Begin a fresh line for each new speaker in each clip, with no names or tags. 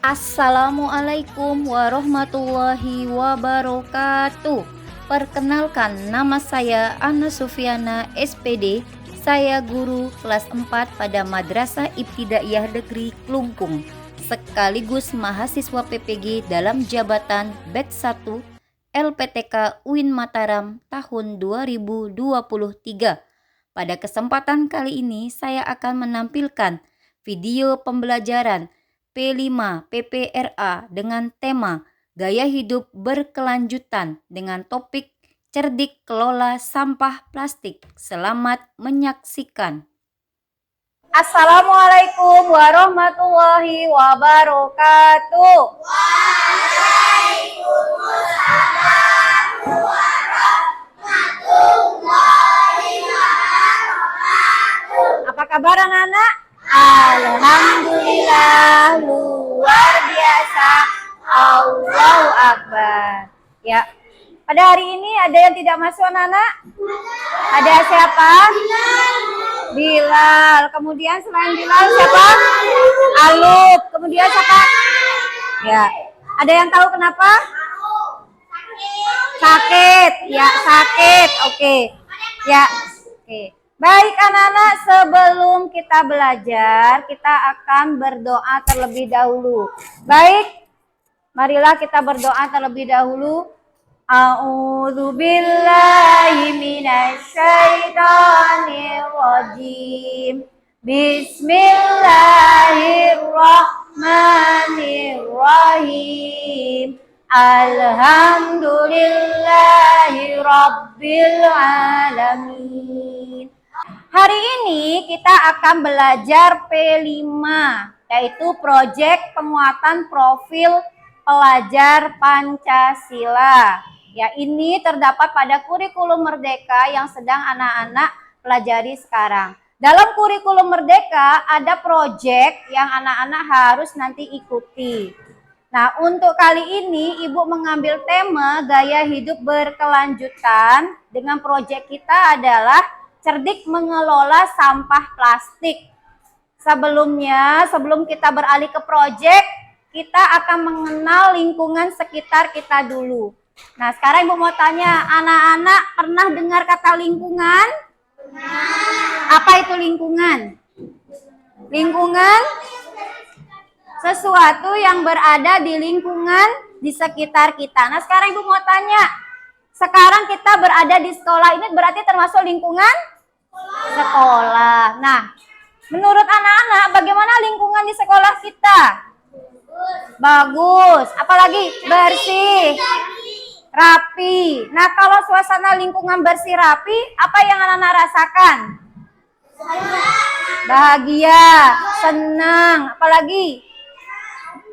Assalamualaikum warahmatullahi wabarakatuh. Perkenalkan, nama saya Anna Sufiana SPD. Saya guru kelas 4 pada Madrasah Ibtidaiyah Negeri Klungkung, sekaligus mahasiswa PPG dalam jabatan Batch 1 LPTK UIN Mataram tahun 2023. Pada kesempatan kali ini saya akan menampilkan video pembelajaran P5 PPRA dengan tema Gaya Hidup Berkelanjutan dengan topik Cerdik Kelola Sampah Plastik. Selamat menyaksikan. Assalamualaikum warahmatullahi wabarakatuh. Waalaikumsalam warahmatullahi wabarakatuh. Apa kabar anak-anak? Alhamdulillah, luar biasa. Allahu Akbar. Ya, pada hari ini ada yang tidak masuk anak-anak? Ada siapa? Bilal. Kemudian selain Bilal siapa? Alub. Kemudian siapa? Ya, ada yang tahu kenapa? Sakit. Ya, sakit. Oke. Ya, oke. Baik anak-anak, sebelum kita belajar, kita akan berdoa terlebih dahulu. Baik, marilah kita berdoa terlebih dahulu. A'udzubillahi minasyaitonirrajim. Bismillahirrahmanirrahim. Alhamdulillahi rabbil alamin. Hari ini kita akan belajar P5, yaitu proyek penguatan profil pelajar Pancasila. Ya, ini terdapat pada kurikulum Merdeka yang sedang anak-anak pelajari sekarang. Dalam kurikulum Merdeka ada proyek yang anak-anak harus nanti ikuti. Nah, untuk kali ini Ibu mengambil tema gaya hidup berkelanjutan dengan proyek kita adalah cerdik mengelola sampah plastik. Sebelum kita beralih ke proyek, kita akan mengenal lingkungan sekitar kita dulu. Nah, sekarang Ibu mau tanya, anak-anak pernah dengar kata lingkungan? Apa itu lingkungan? Lingkungan sesuatu yang berada di lingkungan di sekitar kita. Nah, sekarang Ibu mau tanya, sekarang kita berada di sekolah, ini berarti termasuk lingkungan sekolah. Nah, menurut anak-anak bagaimana lingkungan di sekolah kita? Bagus. Apalagi bersih, rapi. Nah, kalau suasana lingkungan bersih, rapi, apa yang anak-anak rasakan? Bahagia, senang, apalagi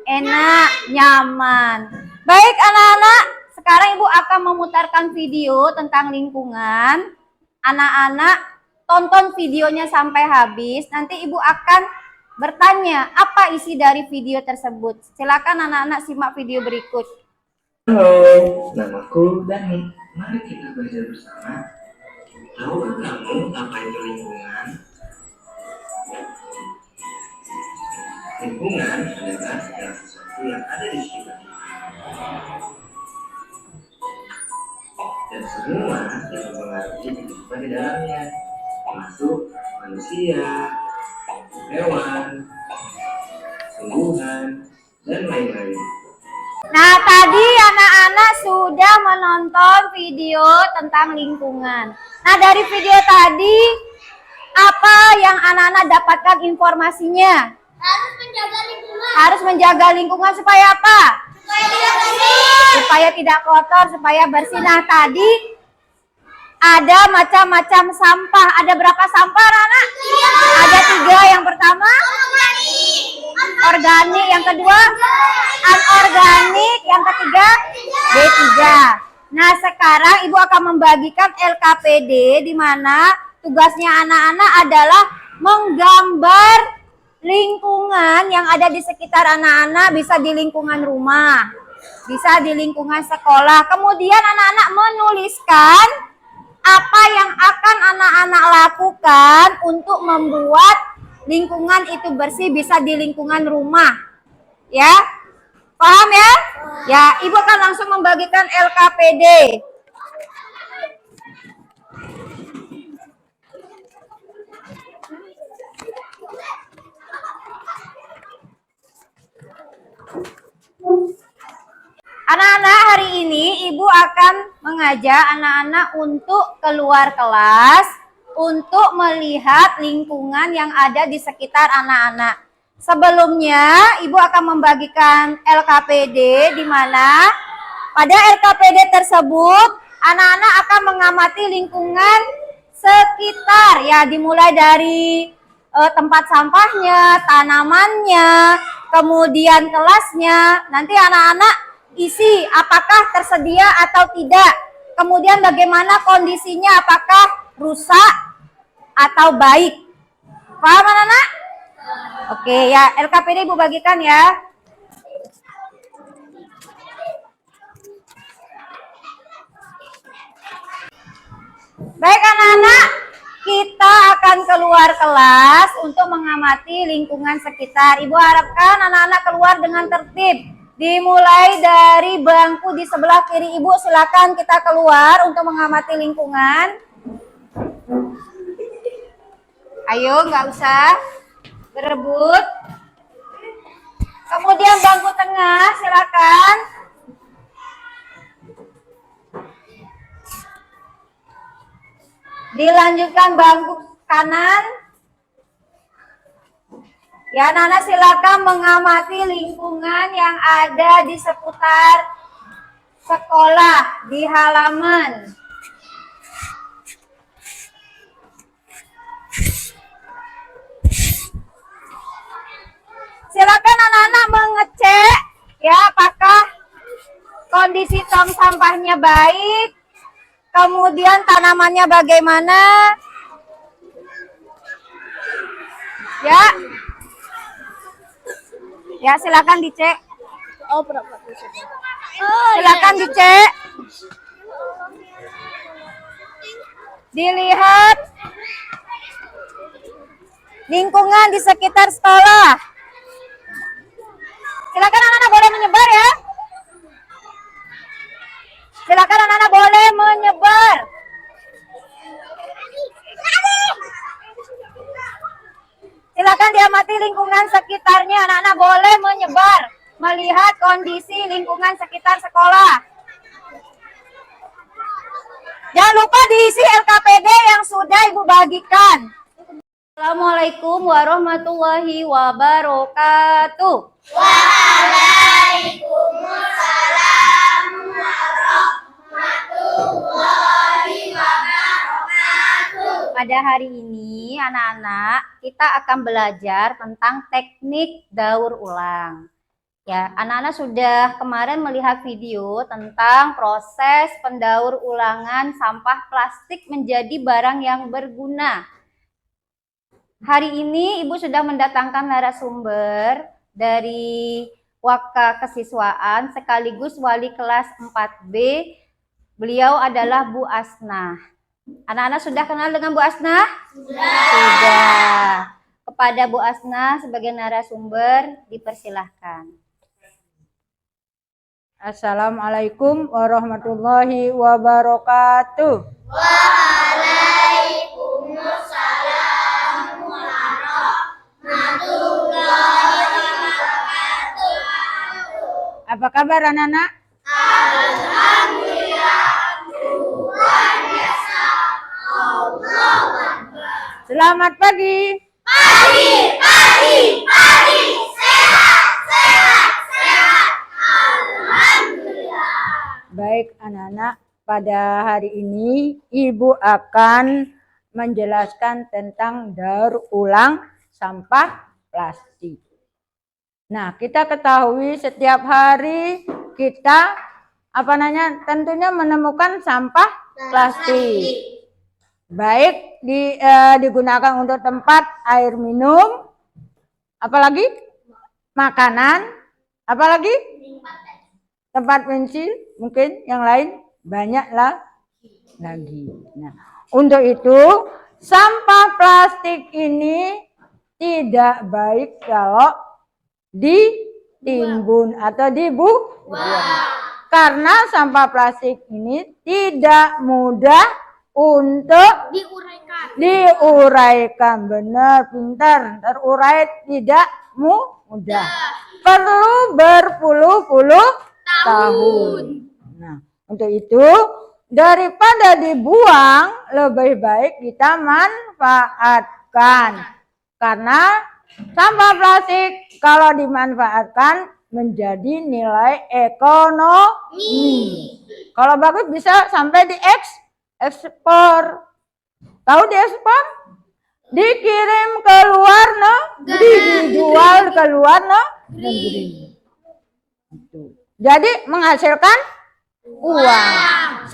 enak, nyaman. Baik anak-anak, sekarang Ibu akan memutarkan video tentang lingkungan. Anak-anak tonton videonya sampai habis. Nanti Ibu akan bertanya apa isi dari video tersebut. Silakan anak-anak simak video berikut.
Halo, namaku Dani. Mari kita belajar bersama. Tahukah kamu apa itu lingkungan? Lingkungan adalah segala sesuatu yang ada di sekitar kita. Dan semua yang mempengaruhi kehidupan di dalamnya, termasuk manusia, hewan, tumbuhan, dan lain-lain.
Nah, tadi anak-anak sudah menonton video tentang lingkungan. Nah, dari video tadi, apa yang anak-anak dapatkan informasinya? Harus menjaga lingkungan supaya apa? Supaya tidak kotor, supaya bersih. Nah, tadi ada macam-macam sampah. Ada berapa sampah, anak? Ada 3. Yang pertama organik, yang kedua anorganik, yang ketiga B3. Nah, sekarang Ibu akan membagikan LKPD di mana tugasnya anak-anak adalah menggambar lingkungan yang ada di sekitar anak-anak, bisa di lingkungan rumah, bisa di lingkungan sekolah. Kemudian anak-anak menuliskan apa yang akan anak-anak lakukan untuk membuat lingkungan itu bersih, bisa di lingkungan rumah. Ya, Paham ya? Ya, Ibu akan langsung membagikan LKPD. Anak-anak, hari ini Ibu akan mengajak anak-anak untuk keluar kelas untuk melihat lingkungan yang ada di sekitar anak-anak. Sebelumnya, Ibu akan membagikan LKPD di mana pada LKPD tersebut anak-anak akan mengamati lingkungan sekitar, ya, dimulai dari tempat sampahnya, tanamannya, kemudian kelasnya. Nanti anak-anak isi apakah tersedia atau tidak. Kemudian bagaimana kondisinya, apakah rusak atau baik. Paham anak-anak? Oke, ya, LKPD Ibu bagikan ya. Baik anak-anak, kita akan keluar kelas untuk mengamati lingkungan sekitar. Ibu harapkan anak-anak keluar dengan tertib. Dimulai dari bangku di sebelah kiri Ibu, silakan kita keluar untuk mengamati lingkungan. Ayo, nggak usah berebut. Kemudian bangku tengah, silakan. Dilanjutkan bangku kanan. Ya, anak-anak silakan mengamati lingkungan yang ada di seputar sekolah, di halaman. Silakan anak-anak mengecek ya apakah kondisi tong sampahnya baik, kemudian tanamannya bagaimana. Ya. Ya, silakan dicek.
Oh, berapa?
Silakan dicek. Dilihat lingkungan di sekitar sekolah. Silakan anak-anak boleh menyebar ya. Silakan anak-anak boleh menyebar. Silakan diamati lingkungan sekitarnya. Anak-anak boleh menyebar, melihat kondisi lingkungan sekitar sekolah. Jangan lupa diisi LKPD yang sudah Ibu bagikan. Assalamualaikum warahmatullahi wabarakatuh.
Waalaikumsalam warahmatullahi wabarakatuh.
Pada hari ini anak-anak kita akan belajar tentang teknik daur ulang. Ya, anak-anak sudah kemarin melihat video tentang proses pendaur ulangan sampah plastik menjadi barang yang berguna. Hari ini Ibu sudah mendatangkan narasumber dari Waka Kesiswaan sekaligus wali kelas 4B. Beliau adalah Bu Asnah. Anak-anak sudah kenal dengan Bu Asnah? Sudah. Kepada Bu Asnah sebagai narasumber dipersilahkan.
Assalamualaikum warahmatullahi wabarakatuh.
Waalaikumsalam warahmatullahi wabarakatuh.
Apa kabar anak-anak?
Alhamdulillah, luar biasa. Allah Akbar.
Selamat pagi.
Pagi, sehat, sehat. Alhamdulillah.
Baik anak-anak, pada hari ini Ibu akan menjelaskan tentang daur ulang sampah plastik. Nah, kita ketahui setiap hari kita tentunya menemukan sampah plastik. Baik digunakan untuk tempat air minum, apalagi makanan, apalagi tempat pensil, mungkin yang lain banyaklah lagi. Nah, untuk itu sampah plastik ini tidak baik kalau ditimbun atau dibuang. Karena sampah plastik ini tidak mudah untuk diuraikan. Benar, pintar. Terurai tidak mudah. Perlu berpuluh-puluh tahun. Nah, untuk itu daripada dibuang, lebih baik kita manfaatkan. Karena sampah plastik kalau dimanfaatkan menjadi nilai ekonomi. Kalau bagus bisa sampai ekspor. Tahu diekspor? Dikirim ke luar negeri, dijual ke luar negeri. Jadi menghasilkan uang.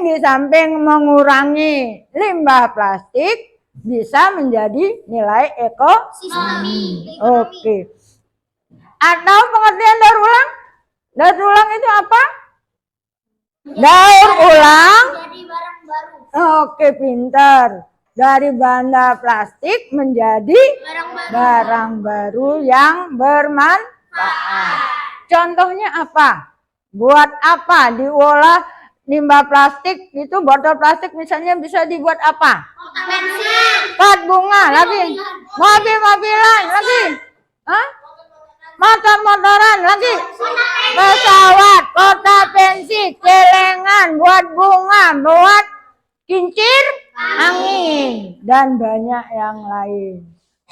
Di samping mengurangi limbah plastik, bisa menjadi nilai ekonomi. Oke. Atau pengertian daur ulang? Daur ulang itu apa? Daur ulang.
Jadi barang baru.
Oke, pintar. Dari benda plastik menjadi barang baru yang bermanfaat. Contohnya apa? Buat apa diolah limbah plastik itu? Botol plastik misalnya bisa dibuat apa? Pot bunga lagi, mobil-mobilan lagi, motor-motoran lagi, pesawat, kota pensi, celengan, buat bunga, buat kincir angin, dan banyak yang lain.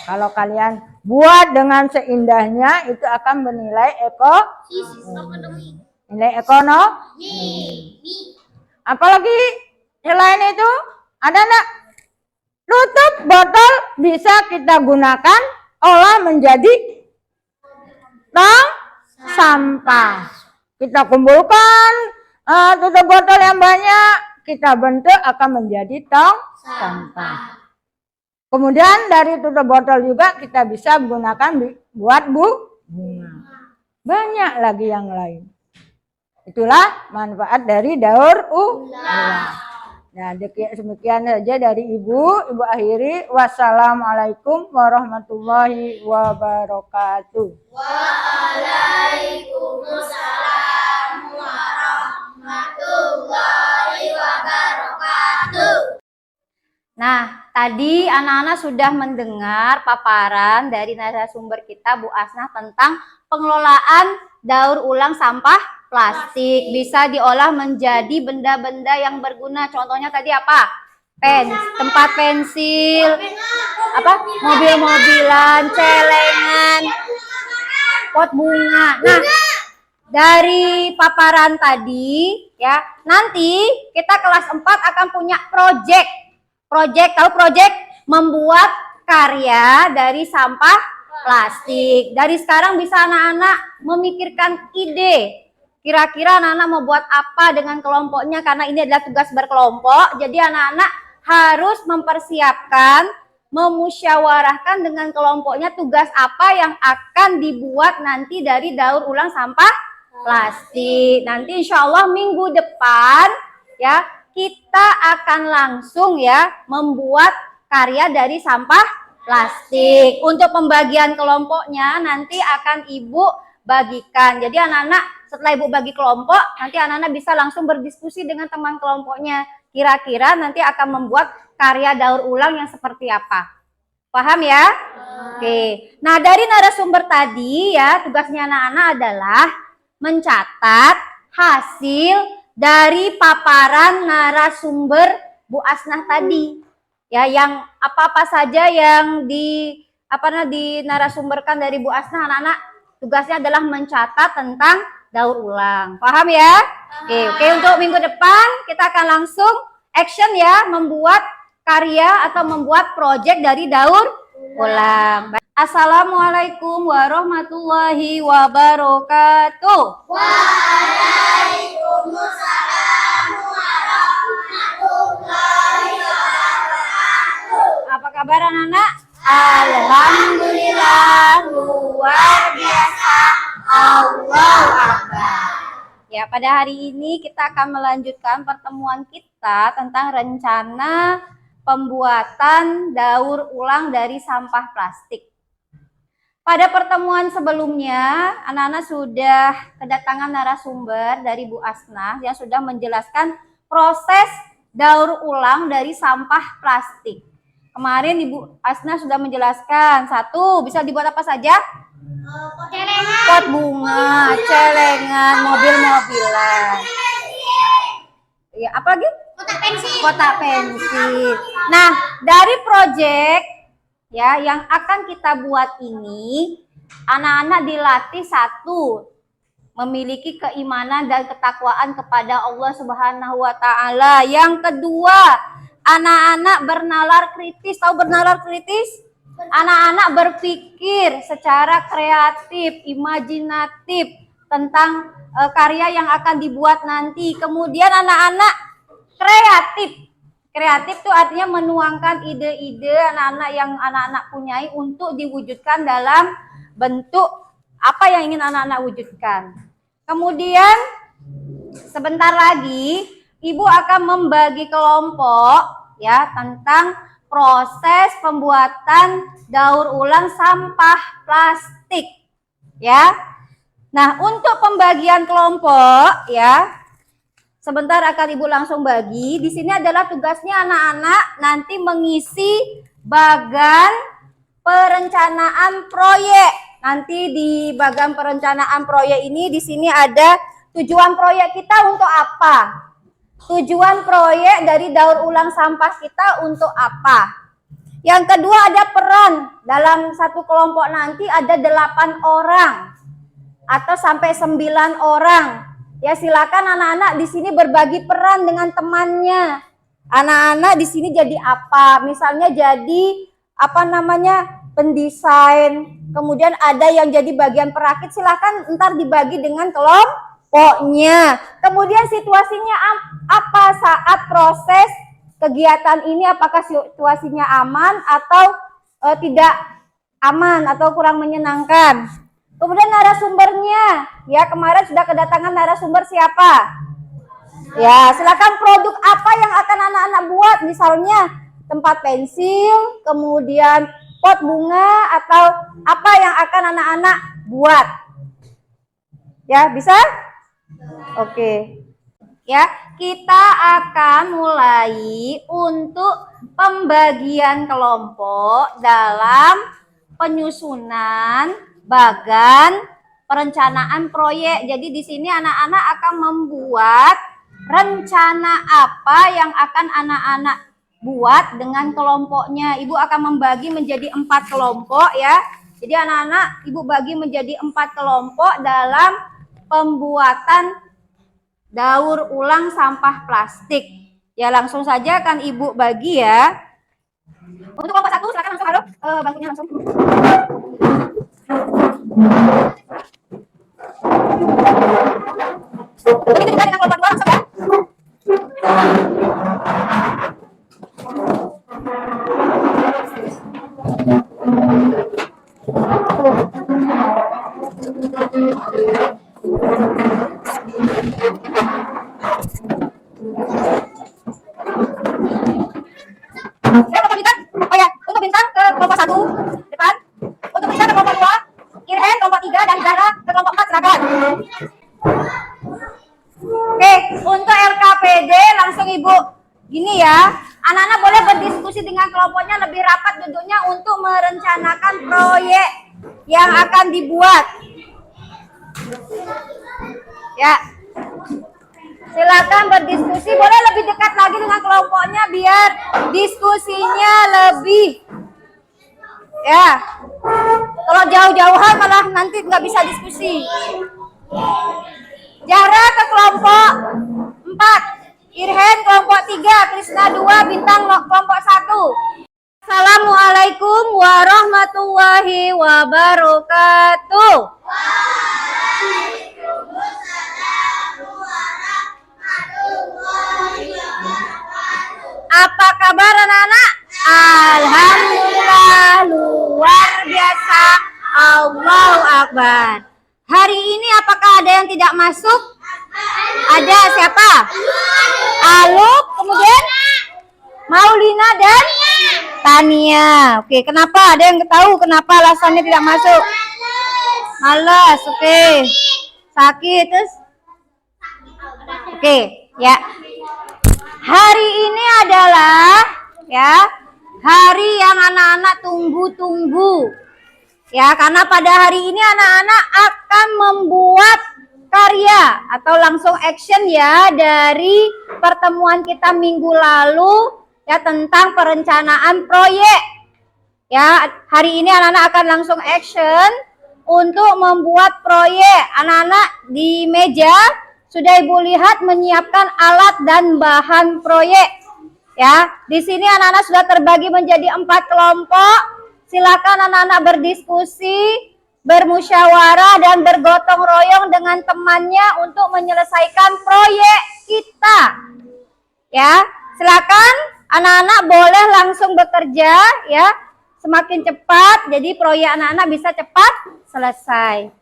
Kalau kalian buat dengan seindahnya, itu akan bernilai nilai ekonomi. Apalagi selain itu, ada enggak? Tutup botol bisa kita gunakan olah menjadi tong sampah. Kita kumpulkan tutup botol yang banyak, kita bentuk akan menjadi tong sampah. Kemudian dari tutup botol juga kita bisa gunakan buat bunga. Banyak lagi yang lain. Itulah manfaat dari daur ulang. Nah, demikian saja dari Ibu akhiri. Wassalamualaikum warahmatullahi wabarakatuh.
Waalaikumsalam warahmatullahi wabarakatuh.
Nah, tadi anak-anak sudah mendengar paparan dari narasumber kita Bu Asnah tentang pengelolaan daur ulang sampah plastik. Bisa diolah menjadi benda-benda yang berguna. Contohnya tadi apa? Tempat pensil, mobil-mobilan, celengan, pot bunga. Nah, dari paparan tadi ya, nanti kita kelas 4 akan punya project, tahu project? Membuat karya dari sampah plastik. Dari sekarang bisa anak-anak memikirkan ide. Kira-kira anak-anak mau buat apa dengan kelompoknya, karena ini adalah tugas berkelompok. Jadi anak-anak harus mempersiapkan, memusyawarahkan dengan kelompoknya tugas apa yang akan dibuat nanti dari daur ulang sampah plastik. Nanti insya Allah minggu depan ya kita akan langsung ya membuat karya dari sampah plastik. Untuk pembagian kelompoknya nanti akan Ibu bagikan. Jadi anak-anak setelah Ibu bagi kelompok, nanti anak-anak bisa langsung berdiskusi dengan teman kelompoknya. Kira-kira nanti akan membuat karya daur ulang yang seperti apa. Paham ya? Oke. Nah, dari narasumber tadi ya, tugasnya anak-anak adalah mencatat hasil dari paparan narasumber Bu Asnah tadi. Ya, yang apa-apa saja yang dinarasumberkan dari Bu Asnah, anak-anak tugasnya adalah mencatat tentang daur ulang. Paham ya? Oke, untuk minggu depan kita akan langsung action ya, membuat karya atau membuat project dari daur ulang. Assalamualaikum warahmatullahi wabarakatuh.
Waalaikumsalam warahmatullahi wabarakatuh.
Apa kabar anak-anak? Alhamdulillah, luar biasa. Allahu Akbar. Ya, pada hari ini kita akan melanjutkan pertemuan kita tentang rencana pembuatan daur ulang dari sampah plastik. Pada pertemuan sebelumnya, anak-anak sudah kedatangan narasumber dari Bu Asna yang sudah menjelaskan proses daur ulang dari sampah plastik. Kemarin Ibu Asna sudah menjelaskan, satu, bisa dibuat apa saja? Pot bunga, celengan, mobil-mobilan. Ya, apa lagi? Kotak pensil. Nah, dari proyek ya yang akan kita buat ini, anak-anak dilatih satu, memiliki keimanan dan ketakwaan kepada Allah Subhanahu wa taala. Yang kedua, anak-anak bernalar kritis. Tahu bernalar kritis? Anak-anak berpikir secara kreatif, imajinatif tentang karya yang akan dibuat nanti. Kemudian anak-anak kreatif. Kreatif itu artinya menuangkan ide-ide anak-anak yang anak-anak punyai untuk diwujudkan dalam bentuk apa yang ingin anak-anak wujudkan. Kemudian sebentar lagi Ibu akan membagi kelompok ya tentang proses pembuatan daur ulang sampah plastik ya. Nah, untuk pembagian kelompok ya, sebentar akan Ibu langsung bagi. Di sini adalah tugasnya anak-anak nanti mengisi bagan perencanaan proyek. Nanti di bagan perencanaan proyek ini di sini ada tujuan proyek kita untuk apa? Tujuan proyek dari daur ulang sampah kita untuk apa? Yang kedua ada peran. Dalam satu kelompok nanti ada 8 orang atau sampai 9 orang. Ya, silakan anak-anak di sini berbagi peran dengan temannya. Anak-anak di sini jadi apa? Misalnya jadi pendesain. Kemudian ada yang jadi bagian perakit. Silakan ntar dibagi dengan kelompoknya. Kemudian situasinya apa saat proses kegiatan ini? Apakah situasinya aman atau tidak aman atau kurang menyenangkan? Kemudian narasumbernya, ya kemarin sudah kedatangan narasumber siapa? Ya, silakan produk apa yang akan anak-anak buat, misalnya tempat pensil, kemudian pot bunga atau apa yang akan anak-anak buat. Ya, bisa? Oke. Ya, kita akan mulai untuk pembagian kelompok dalam penyusunan bagan perencanaan proyek. Jadi di sini anak-anak akan membuat rencana apa yang akan anak-anak buat dengan kelompoknya. Ibu akan membagi menjadi 4 kelompok ya. Jadi anak-anak Ibu bagi menjadi 4 kelompok dalam pembuatan daur ulang sampah plastik. Ya, langsung saja akan Ibu bagi ya. Untuk kelompok 1 silakan langsung Harup, bantunya langsung. Begitu juga dengan kelompok 2 langsung ya. Kelompok bintang, oh ya, untuk bintang ke kelompok 1 depan, untuk bintang ke kelompok 2, Irhen kelompok 3 dan Zara ke kelompok 4 silakan. Oke, untuk RKPD langsung Ibu gini ya, anak-anak boleh berdiskusi dengan kelompoknya lebih rapat duduknya untuk merencanakan proyek yang akan dibuat. Ya, silakan berdiskusi, boleh lebih dekat lagi dengan kelompoknya biar diskusinya lebih. Ya, kalau jauh-jauhan malah nanti nggak bisa diskusi. Zara ke kelompok 4, Irhen kelompok 3, Krisna 2, Bintang kelompok 1. Assalamualaikum warahmatullahi wabarakatuh. Apa kabar anak-anak? Alhamdulillah, luar biasa. Allahu Akbar. Hari ini apakah ada yang tidak masuk? Ada, siapa? Aluk, kemudian Maulina dan Tania. Oke, kenapa? Ada yang tahu kenapa alasannya tidak masuk? Malas, oke. Sakit, terus? Oke, ya. Hari ini adalah ya hari yang anak-anak tunggu-tunggu. Ya, karena pada hari ini anak-anak akan membuat karya atau langsung action ya dari pertemuan kita minggu lalu ya tentang perencanaan proyek. Ya, hari ini anak-anak akan langsung action untuk membuat proyek. Anak-anak di meja sudah Ibu lihat menyiapkan alat dan bahan proyek. Ya, di sini anak-anak sudah terbagi menjadi 4 kelompok. Silakan anak-anak berdiskusi, bermusyawarah dan bergotong royong dengan temannya untuk menyelesaikan proyek kita. Ya, silakan anak-anak boleh langsung bekerja ya. Semakin cepat jadi proyek anak-anak bisa cepat selesai.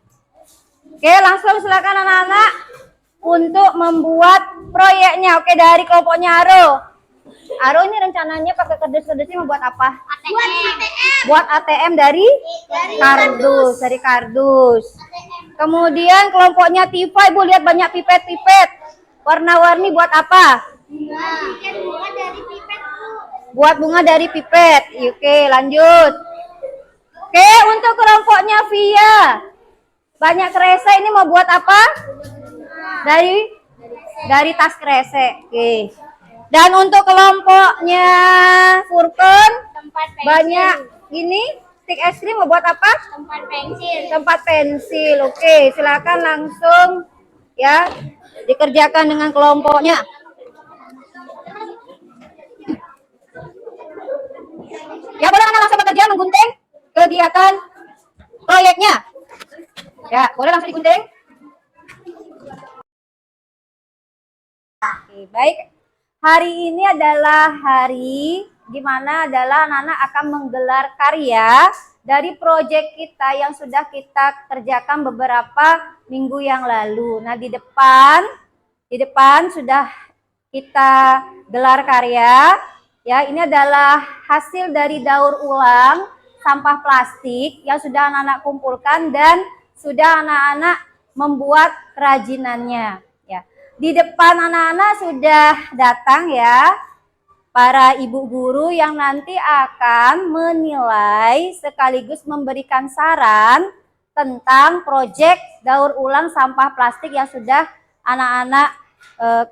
Oke, langsung silakan anak-anak untuk membuat proyeknya. Oke, dari kelompoknya Aro. Aro ini rencananya pakai kardus-kardusnya membuat apa? Buat ATM dari kardus. Kemudian kelompoknya Tifa, Ibu lihat banyak pipet-pipet. Warna-warni buat apa? Buat bunga dari pipet. Oke, lanjut. Oke, untuk kelompoknya Via. Banyak kresek ini mau buat apa? Dari tas kresek. Oke. Dan untuk kelompoknya Furkon banyak ini stick es krim mau buat apa? Tempat pensil. Oke, silakan langsung ya dikerjakan dengan kelompoknya. Ya, boleh anak langsung bekerja menggunting kegiatan proyeknya. Ya, boleh langsung digunting. Oke, baik. Hari ini adalah hari di mana adalah anak-anak akan menggelar karya dari proyek kita yang sudah kita kerjakan beberapa minggu yang lalu. Nah, di depan sudah kita gelar karya. Ya, ini adalah hasil dari daur ulang sampah plastik yang sudah anak-anak kumpulkan dan sudah anak-anak membuat kerajinannya. Ya, di depan anak-anak sudah datang ya para ibu guru yang nanti akan menilai sekaligus memberikan saran tentang proyek daur ulang sampah plastik yang sudah anak-anak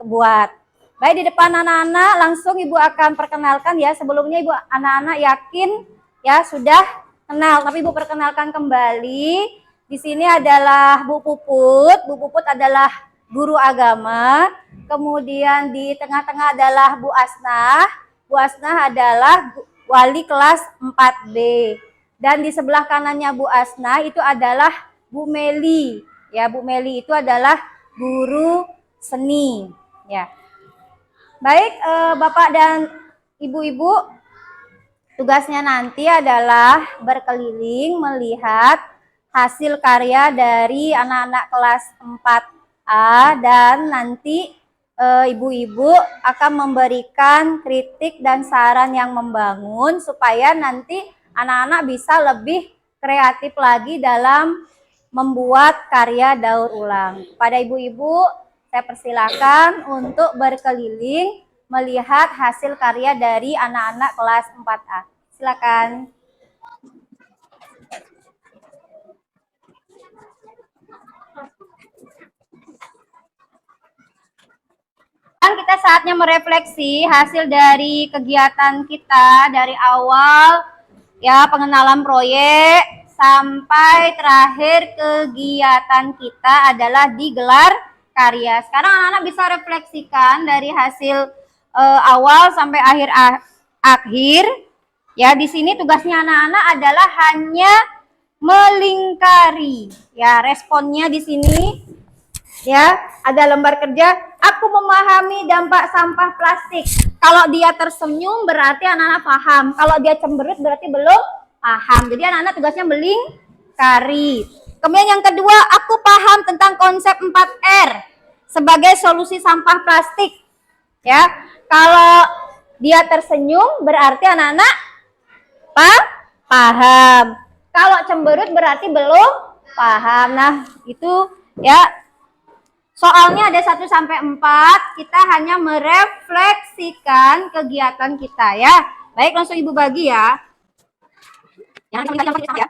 buat. Baik, di depan anak-anak langsung Ibu akan perkenalkan ya. Sebelumnya Ibu anak-anak yakin ya sudah kenal, tapi Ibu perkenalkan kembali. Di sini adalah Bu Puput. Bu Puput adalah guru agama. Kemudian di tengah-tengah adalah Bu Asnah. Bu Asnah adalah wali kelas 4B. Dan di sebelah kanannya Bu Asnah itu adalah Bu Meli. Ya, Bu Meli itu adalah guru seni. Ya. Baik, Bapak dan Ibu-ibu, tugasnya nanti adalah berkeliling melihat hasil karya dari anak-anak kelas 4A dan nanti ibu-ibu akan memberikan kritik dan saran yang membangun supaya nanti anak-anak bisa lebih kreatif lagi dalam membuat karya daur ulang. Pada ibu-ibu, saya persilakan untuk berkeliling melihat hasil karya dari anak-anak kelas 4A. Silakan. Kita saatnya merefleksi hasil dari kegiatan kita dari awal ya pengenalan proyek sampai terakhir kegiatan kita adalah digelar karya. Sekarang anak-anak bisa refleksikan dari hasil awal sampai akhir. Ya, di sini tugasnya anak-anak adalah hanya melingkari. Ya, responnya di sini ya, ada lembar kerja. Aku memahami dampak sampah plastik. Kalau dia tersenyum berarti anak-anak paham. Kalau dia cemberut berarti belum paham. Jadi anak-anak tugasnya melingkari. Kemudian yang kedua, aku paham tentang konsep 4R sebagai solusi sampah plastik. Ya, kalau dia tersenyum berarti anak-anak paham. Kalau cemberut berarti belum paham. Nah, itu ya. Soalnya ada 1 sampai 4, kita hanya merefleksikan kegiatan kita ya. Baik, langsung Ibu bagi ya. Jangan sampai ya.